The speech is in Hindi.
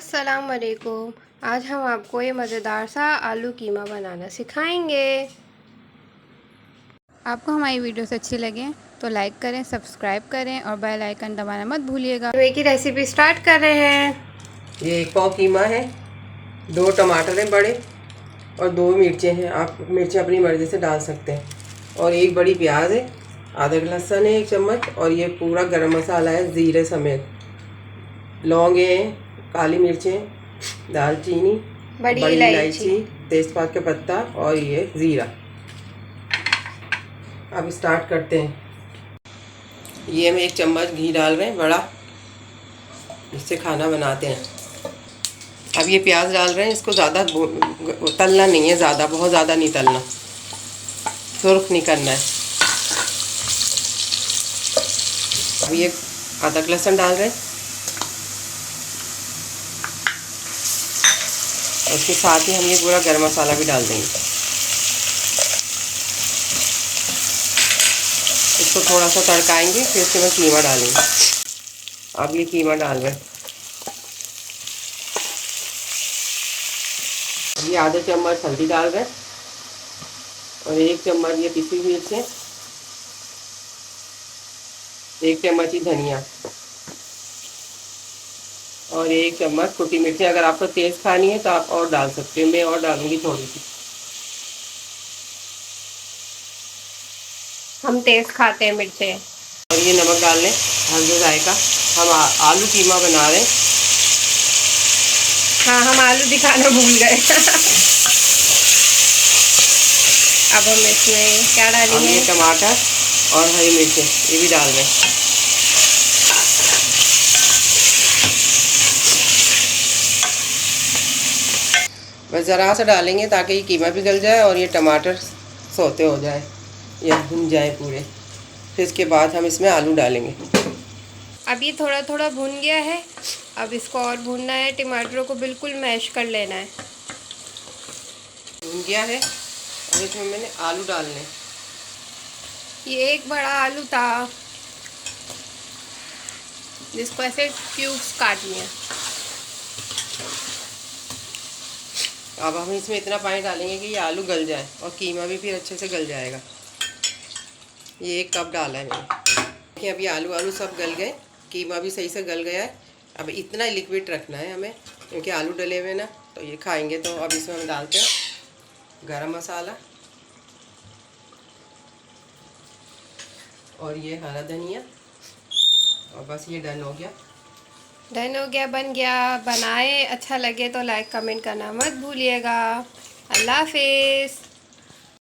अस्सलाम वालेकुम। आज हम आपको ये मज़ेदार सा आलू कीमा बनाना सिखाएंगे। आपको हमारी वीडियोस अच्छी लगे तो लाइक करें, सब्सक्राइब करें और बेल आइकन दबाना मत भूलिएगा। कीमे की रेसिपी स्टार्ट कर रहे हैं। ये 1 पाव कीमा है, 2 टमाटर हैं बड़े और 2 मिर्चें हैं। आप मिर्चें अपनी मर्ज़ी से डाल सकते हैं। और 1 बड़ी प्याज है, आधा लहसुन है 1 चम्मच, और ये पूरा गरम मसाला है ज़ीरे समेत। लौंगे हैं, काली मिर्चें, दालचीनी, बड़ी इलायची, तेज़पात का पत्ता और ये ज़ीरा। अब स्टार्ट करते हैं। ये हम 1 चम्मच घी डाल रहे हैं बड़ा, इससे खाना बनाते हैं। अब ये प्याज डाल रहे हैं, इसको ज़्यादा तलना नहीं है, बहुत ज़्यादा नहीं तलना, सुर्ख नहीं करना है। अब ये अदरक लहसुन डाल रहे हैं और उसके साथ ही हम ये पूरा गरम मसाला भी डाल देंगे। इसको थोड़ा सा तड़काएंगे, फिर उसके बाद कीमा डालेंगे। अब ये कीमा डाल रहे हैं। ये आधा चम्मच हल्दी डाल रहे हैं और 1 चम्मच ये पिसी हुई मिर्चें, 1 चम्मच ही धनिया और 1 चम्मच कुटी मिर्ची। अगर आपको तेज़ खानी है तो आप और डाल सकते हो, मैं और डालूंगी थोड़ी सी। हम तेज़ खाते हैं मिर्चें। और ये नमक डाल लें हल्दी जायका। हम आलू कीमा बना रहे हैं। हाँ, हम आलू दिखाना भूल गए। अब हम इसमें क्या डालेंगे? ये टमाटर और हरी मिर्चें ये भी डाल रहे हैं। बस ज़रा सा डालेंगे ताकि ये कीमा भी गल जाए और ये टमाटर सौते हो जाए या भुन जाए पूरे। फिर इसके बाद हम इसमें आलू डालेंगे। अब ये थोड़ा थोड़ा भुन गया है। अब इसको और भुनना है, टमाटरों को बिल्कुल मैश कर लेना है। भुन गया है, अब इसमें मैंने आलू डालने। ये एक बड़ा आलू था जिसको ऐसे क्यूब्स काटनी है। अब हम इसमें इतना पानी डालेंगे कि ये आलू गल जाए और कीमा भी फिर अच्छे से गल जाएगा। ये 1 कप डाला है मैंने। देखिए अब ये आलू सब गल गए, कीमा भी सही से गल गया है। अब इतना लिक्विड रखना है हमें, क्योंकि आलू डले हुए ना तो ये खाएंगे। तो अब इसमें हम डालते हैं गरम मसाला और ये हरा धनिया, और बस ये डन हो गया। बन गया। बनाए, अच्छा लगे तो लाइक कमेंट करना मत भूलिएगा। अल्लाह हाफिज़।